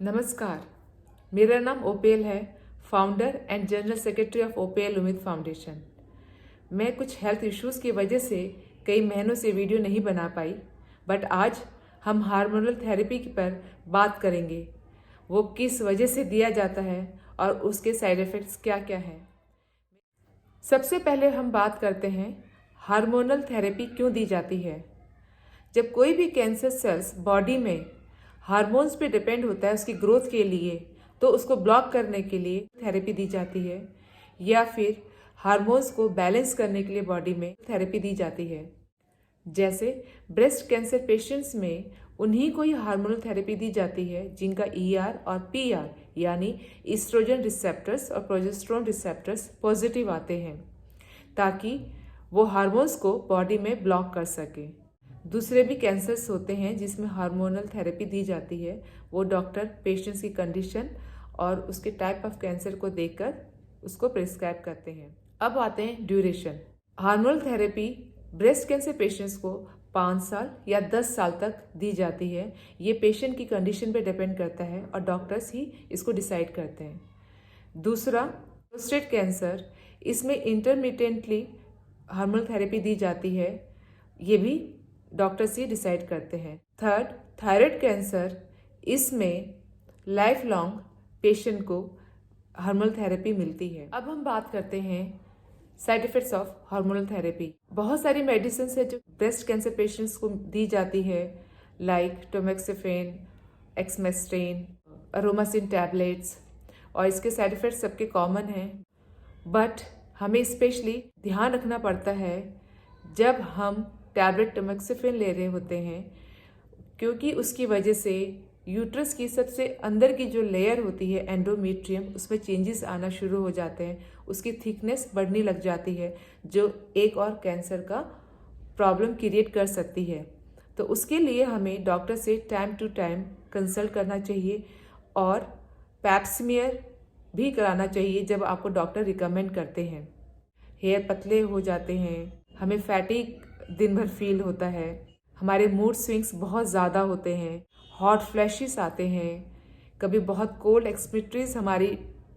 नमस्कार, मेरा नाम ओपेल है, founder and general secretary of ओपेल उम्मीद फाउंडेशन। मैं कुछ हेल्थ इश्यूज़ की वजह से कई महीनों से वीडियो नहीं बना पाई, बट आज हम हार्मोनल थेरेपी पर बात करेंगे। वो किस वजह से दिया जाता है और उसके साइड इफ़ेक्ट्स क्या क्या हैं। सबसे पहले हम बात करते हैं हार्मोनल थेरेपी क्यों दी जाती है। जब कोई भी कैंसर सेल्स बॉडी में हार्मोन्स पे डिपेंड होता है उसकी ग्रोथ के लिए, तो उसको ब्लॉक करने के लिए थेरेपी दी जाती है, या फिर हार्मोन्स को बैलेंस करने के लिए बॉडी में थेरेपी दी जाती है। जैसे ब्रेस्ट कैंसर पेशेंट्स में उन्हीं को ही हार्मोनल थेरेपी दी जाती है जिनका ईआर और पीआर यानी ईस्ट्रोजन रिसेप्टर्स और प्रोजेस्टेरोन रिसेप्टर्स पॉजिटिव आते हैं, ताकि वो हार्मोन्स को बॉडी में ब्लॉक कर सके। दूसरे भी कैंसर्स होते हैं जिसमें हार्मोनल थेरेपी दी जाती है। वो डॉक्टर पेशेंट्स की कंडीशन और उसके टाइप ऑफ कैंसर को देखकर उसको प्रिस्क्राइब करते हैं। अब आते हैं duration. Hormonal therapy breast cancer patients को 5 साल या 10 साल तक दी जाती है। ये पेशेंट की कंडीशन पे डिपेंड करता है और डॉक्टर्स ही इसको डिसाइड करते हैं। दूसरा, प्रोस्टेट कैंसर, इसमें इंटरमिटेंटली हार्मोनल थेरेपी दी जाती है। ये भी डॉक्टर्स ही डिसाइड करते हैं। थर्ड, थायराइड कैंसर, इसमें लाइफ लॉन्ग पेशेंट को हार्मोनल थेरेपी मिलती है। अब हम बात करते हैं side effects of hormonal therapy. बहुत सारी मेडिसिन है जो ब्रेस्ट कैंसर पेशेंट्स को दी जाती है, लाइक टोमेक्सिफेन, एक्समेस्ट्रेन, अरोमासिन टैबलेट्स, और इसके साइड इफ़ेक्ट्स सबके कॉमन हैं। बट हमें स्पेशली ध्यान रखना पड़ता है जब हम टैबलेट टोमेक्सिफेन ले रहे होते हैं, क्योंकि उसकी वजह से यूट्रस की सबसे अंदर की जो लेयर होती है एंडोमेट्रियम, उसमें चेंजेस आना शुरू हो जाते हैं, उसकी थिकनेस बढ़ने लग जाती है, जो एक और कैंसर का प्रॉब्लम क्रिएट कर सकती है। तो उसके लिए हमें डॉक्टर से टाइम टू टाइम कंसल्ट करना चाहिए और पैप्समियर भी कराना चाहिए जब आपको डॉक्टर रिकमेंड करते हैं। हेयर पतले हो जाते हैं, हमें फैटिक दिन भर फील होता है, हमारे मूड स्विंग्स बहुत ज़्यादा होते हैं, हॉट फ्लैशेस आते हैं, कभी बहुत कोल्ड एक्सट्रीमिटीज़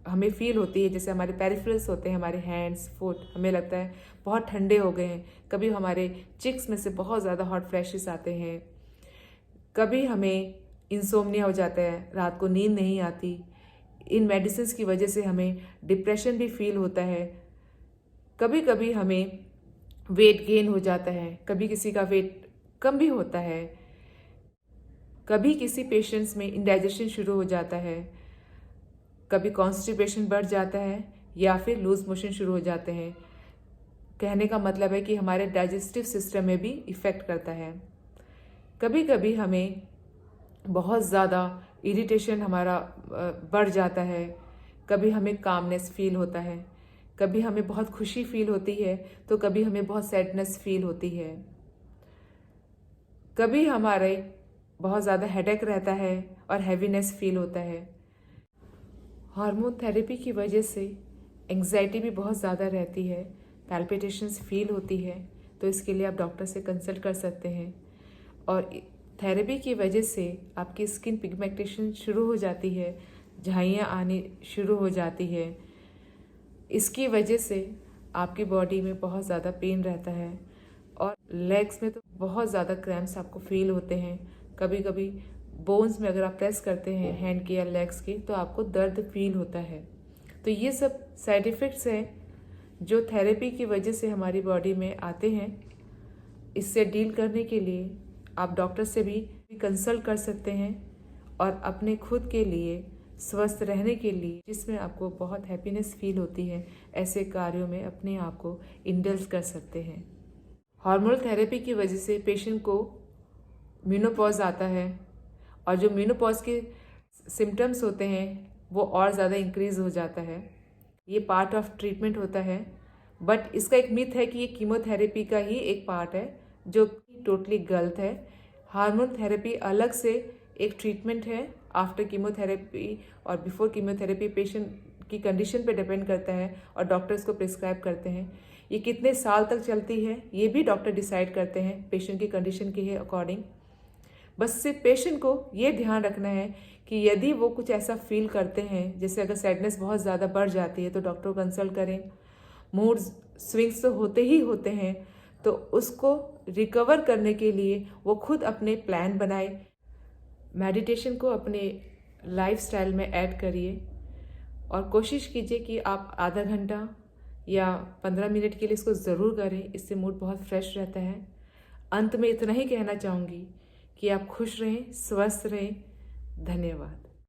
हमें फील होती है, जैसे हमारे पेरिफेरल्स होते हैं, हमारे हैंड्स फुट, हमें लगता है बहुत ठंडे हो गए हैं। कभी हमारे चिक्स में से बहुत ज़्यादा हॉट फ्लैशेस आते हैं। कभी हमें इंसोम्निया हो जाता है, रात को नींद नहीं आती। इन मेडिसिन की वजह से हमें डिप्रेशन भी फील होता है। कभी कभी हमें वेट गेन हो जाता है, कभी किसी का वेट कम भी होता है, कभी किसी पेशेंट्स में इंडाइजेशन शुरू हो जाता है, कभी कॉन्स्टिपेशन बढ़ जाता है या फिर लूज मोशन शुरू हो जाते हैं। कहने का मतलब है कि हमारे डाइजेस्टिव सिस्टम में भी इफ़ेक्ट करता है। कभी कभी हमें बहुत ज़्यादा इरिटेशन हमारा बढ़ जाता है, कभी हमें कामनेस फील होता है, कभी हमें बहुत खुशी फील होती है, तो कभी हमें बहुत सैडनेस फील होती है। कभी हमारे बहुत ज़्यादा हेडेक रहता है और हैवीनेस फील होता है। हार्मोन थेरेपी की वजह से एंग्जाइटी भी बहुत ज़्यादा रहती है, पैल्पिटेशंस फील होती है, तो इसके लिए आप डॉक्टर से कंसल्ट कर सकते हैं। और थेरेपी की वजह से आपकी स्किन पिगमेंटेशन शुरू हो जाती है, झाइयाँ आनी शुरू हो जाती है। इसकी वजह से आपकी बॉडी में बहुत ज़्यादा पेन रहता है और लेग्स में तो बहुत ज़्यादा क्रैम्प्स आपको फील होते हैं। कभी कभी बोन्स में अगर आप प्रेस करते हैं हैंड के या लेग्स के, तो आपको दर्द फील होता है। तो ये सब साइड इफ़ेक्ट्स हैं जो थेरेपी की वजह से हमारी बॉडी में आते हैं। इससे डील करने के लिए आप डॉक्टर से भी कंसल्ट कर सकते हैं और अपने खुद के लिए स्वस्थ रहने के लिए, जिसमें आपको बहुत हैप्पीनेस फील होती है, ऐसे कार्यों में अपने आप को इंडल्ज कर सकते हैं। हार्मोनल थेरेपी की वजह से पेशेंट को मेनोपॉज आता है और जो मेनोपॉज के सिम्टम्स होते हैं वो और ज़्यादा इंक्रीज़ हो जाता है। ये पार्ट ऑफ ट्रीटमेंट होता है, बट इसका एक मिथ है कि ये कीमोथेरेपी का ही एक पार्ट है, जो टोटली गलत है। हार्मोन थेरेपी अलग से एक ट्रीटमेंट है आफ्टर कीमोथेरेपी, और बिफोर कीमोथेरेपी पेशेंट की कंडीशन पे डिपेंड करता है और डॉक्टर्स को प्रिस्क्राइब करते हैं। ये कितने साल तक चलती है ये भी डॉक्टर डिसाइड करते हैं पेशेंट की कंडीशन के अकॉर्डिंग। बस सिर्फ पेशेंट को ये ध्यान रखना है कि यदि वो कुछ ऐसा फील करते हैं, जैसे अगर सैडनेस बहुत ज़्यादा बढ़ जाती है तो डॉक्टर को कंसल्ट करें। मूड स्विंग्स तो होते ही होते हैं, तो उसको रिकवर करने के लिए वो खुद अपने प्लान बनाए। मेडिटेशन को अपने लाइफस्टाइल में ऐड करिए और कोशिश कीजिए कि आप आधा घंटा या 15 मिनट के लिए इसको ज़रूर करें। इससे मूड बहुत फ्रेश रहता है। अंत में इतना ही कहना चाहूँगी कि आप खुश रहें, स्वस्थ रहें। धन्यवाद।